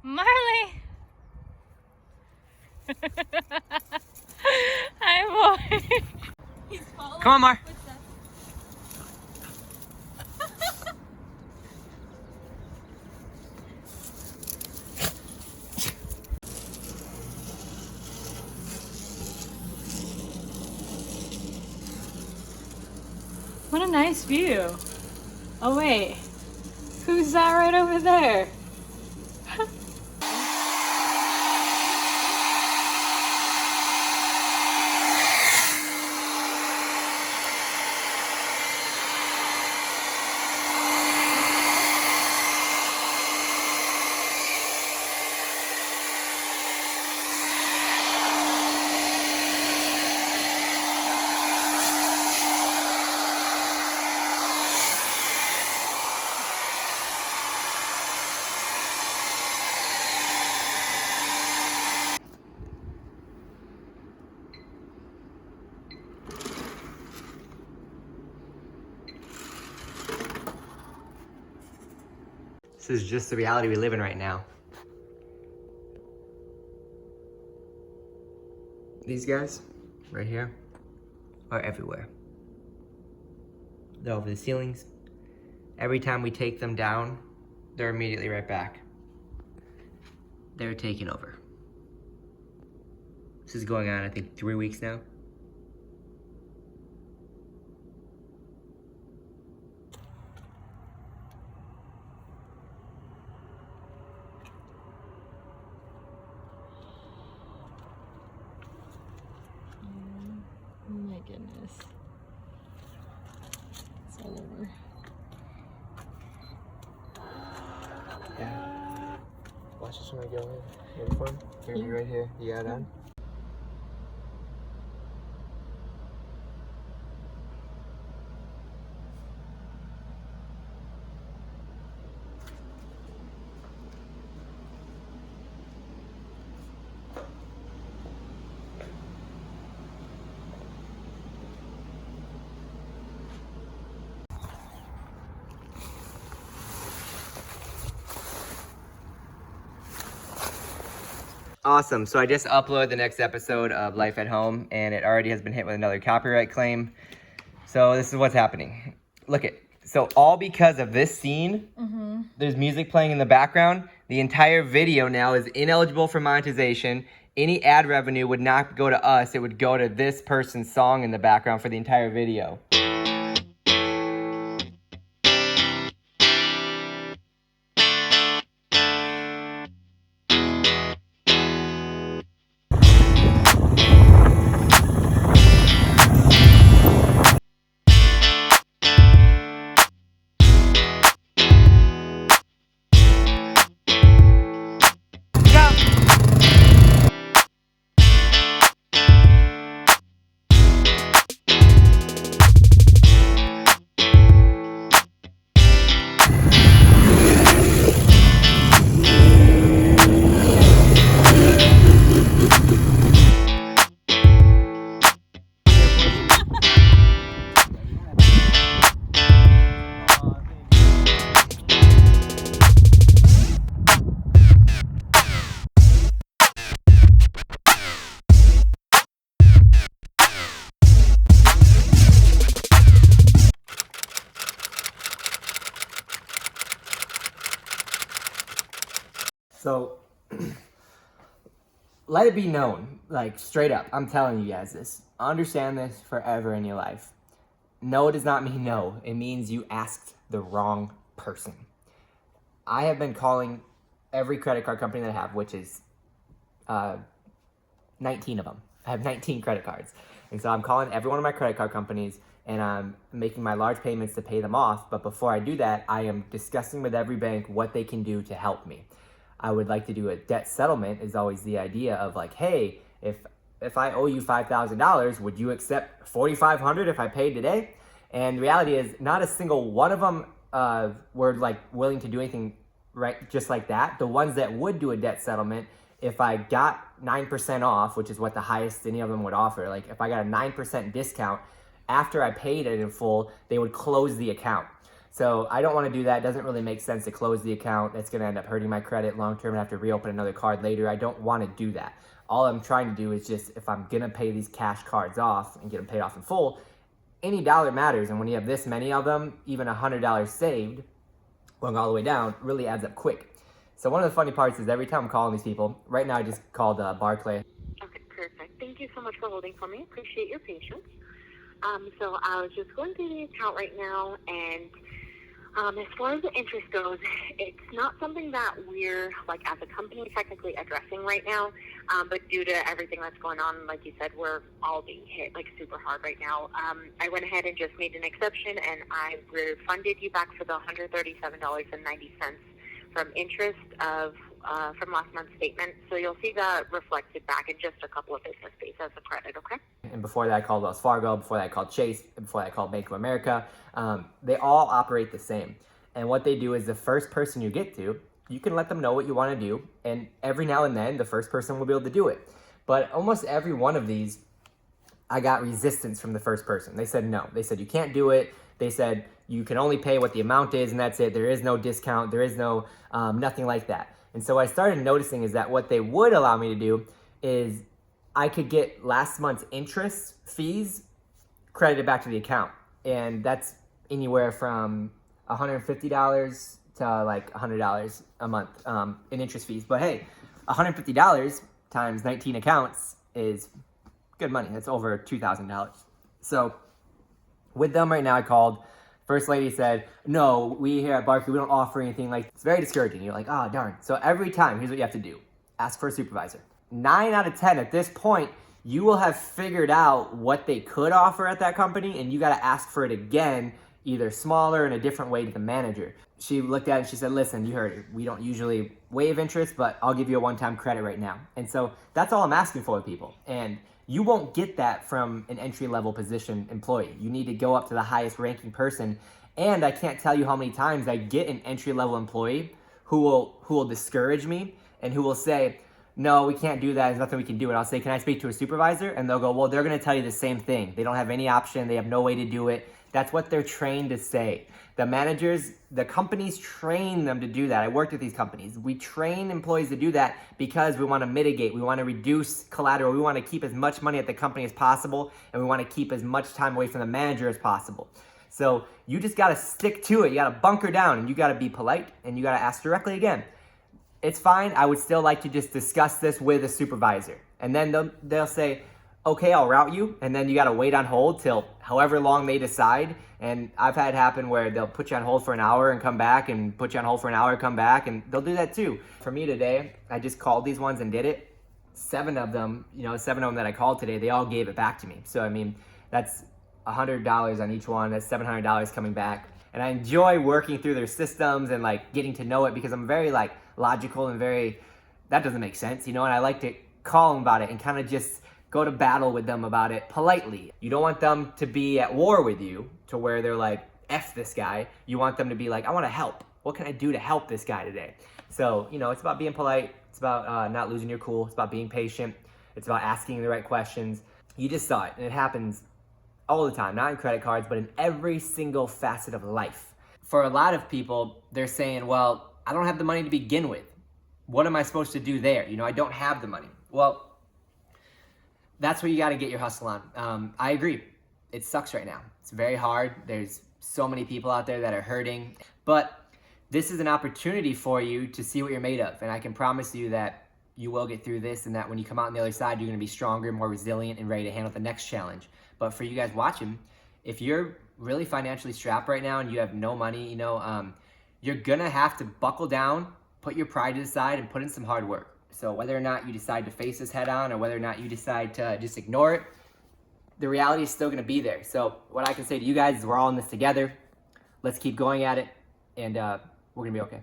Marley! Hi, boy. He's following. Come on, Mar. What a nice view. Oh wait, who's that right over there? This is just the reality we live in right now. These guys, right here, are everywhere. They're over the ceilings. Every time we take them down, they're immediately right back. They're taking over. This is going on, I think, 3 weeks now. Oh my goodness. It's all over. Yeah. Watch this when I go in. Uniform. Here's you right here. You got it on? Awesome. So I just uploaded the next episode of Life at Home, and it already has been hit with another copyright claim. So this is what's happening. Look it. So all because of this scene, there's music playing in the background. The entire video now is ineligible for monetization. Any ad revenue would not go to us. It would go to this person's song in the background for the entire video. So, let it be known, like straight up, I'm telling you guys this. Understand this forever in your life. No does not mean no. It means you asked the wrong person. I have been calling every credit card company that I have, which is 19 of them. I have 19 credit cards. And so I'm calling every one of my credit card companies, and I'm making my large payments to pay them off. But before I do that, I am discussing with every bank what they can do to help me. I would like to do a debt settlement is always the idea of like, hey, if I owe you $5,000, would you accept $4,500 if I paid today? And the reality is not a single one of them were like willing to do anything right just like that. The ones that would do a debt settlement, if I got 9% off, which is what the highest any of them would offer, like if I got a 9% discount after I paid it in full, they would close the account. So I don't want to do that. It doesn't really make sense to close the account. That's going to end up hurting my credit long term and have to reopen another card later. I don't want to do that. All I'm trying to do is just, if I'm going to pay these cash cards off and get them paid off in full, any dollar matters. And when you have this many of them, even $100 saved, going all the way down, really adds up quick. So one of the funny parts is every time I'm calling these people, right now I just called Barclay. Okay, perfect. Thank you so much for holding for me. Appreciate your patience. So I was just going through the account right now, and as far as the interest goes, it's not something that we're, like, as a company, technically addressing right now, but due to everything that's going on, like you said, we're all being hit, like, super hard right now. I went ahead and just made an exception, and I refunded you back for the $137.90 from interest from last month's statement. So you'll see that reflected back in just a couple of business days as a credit, okay? And before that I called Wells Fargo, before that I called Chase, before that I called Bank of America. They all operate the same. And what they do is the first person you get to, you can let them know what you want to do, and every now and then the first person will be able to do it. But almost every one of these, I got resistance from the first person. They said no. They said you can't do it. They said you can only pay what the amount is, and that's it. There is no discount. There is no nothing like that. And so I started noticing is that what they would allow me to do is I could get last month's interest fees credited back to the account. And that's anywhere from $150 to like $100 a month in interest fees. But hey, $150 times 19 accounts is good money. That's over $2,000. So with them right now, I called. First lady said, no, we here at Barclay, we don't offer anything like, it's very discouraging. You're like, oh, darn. So every time, here's what you have to do. Ask for a supervisor. 9 out of 10 at this point, you will have figured out what they could offer at that company, and you got to ask for it again, either smaller in a different way to the manager. She looked at it and she said, listen, you heard it. We don't usually waive interest, but I'll give you a one-time credit right now. And so that's all I'm asking for with people. And you won't get that from an entry-level position employee. You need to go up to the highest ranking person. And I can't tell you how many times I get an entry-level employee who will discourage me and who will say, no, we can't do that. There's nothing we can do. And I'll say, can I speak to a supervisor? And they'll go, well, they're going to tell you the same thing. They don't have any option. They have no way to do it. That's what they're trained to say. The managers, the companies train them to do that. I worked with these companies. We train employees to do that because we want to mitigate. We want to reduce collateral. We want to keep as much money at the company as possible, and we want to keep as much time away from the manager as possible. So you just got to stick to it. You got to bunker down, and you got to be polite, and you got to ask directly again. It's fine. I would still like to just discuss this with a supervisor. And then they'll say, okay, I'll route you. And then you got to wait on hold till however long they decide. And I've had it happen where they'll put you on hold for an hour and come back, and put you on hold for an hour and come back, and they'll do that too. For me today, I just called these ones and did it. 7 of them that I called today, they all gave it back to me. So, I mean, that's $100 on each one. That's $700 coming back. And I enjoy working through their systems and like getting to know it because I'm very like logical and very, that doesn't make sense, and I like to call them about it and kind of just go to battle with them about it politely. You don't want them to be at war with you to where they're like, F this guy. You want them to be like, I want to help. What can I do to help this guy today? So, it's about being polite. It's about not losing your cool. It's about being patient. It's about asking the right questions. You just saw it, and it happens all the time, not in credit cards, but in every single facet of life. For a lot of people, they're saying, well, I don't have the money to begin with. What am I supposed to do there? I don't have the money. Well, that's where you got to get your hustle on. I agree. It sucks right now. It's very hard. There's so many people out there that are hurting. But this is an opportunity for you to see what you're made of. And I can promise you that you will get through this, and that when you come out on the other side, you're going to be stronger, more resilient, and ready to handle the next challenge. But for you guys watching, if you're really financially strapped right now and you have no money, you're going to have to buckle down, put your pride to the side, and put in some hard work. So whether or not you decide to face this head on, or whether or not you decide to just ignore it, the reality is still going to be there. So what I can say to you guys is we're all in this together. Let's keep going at it, and we're going to be okay.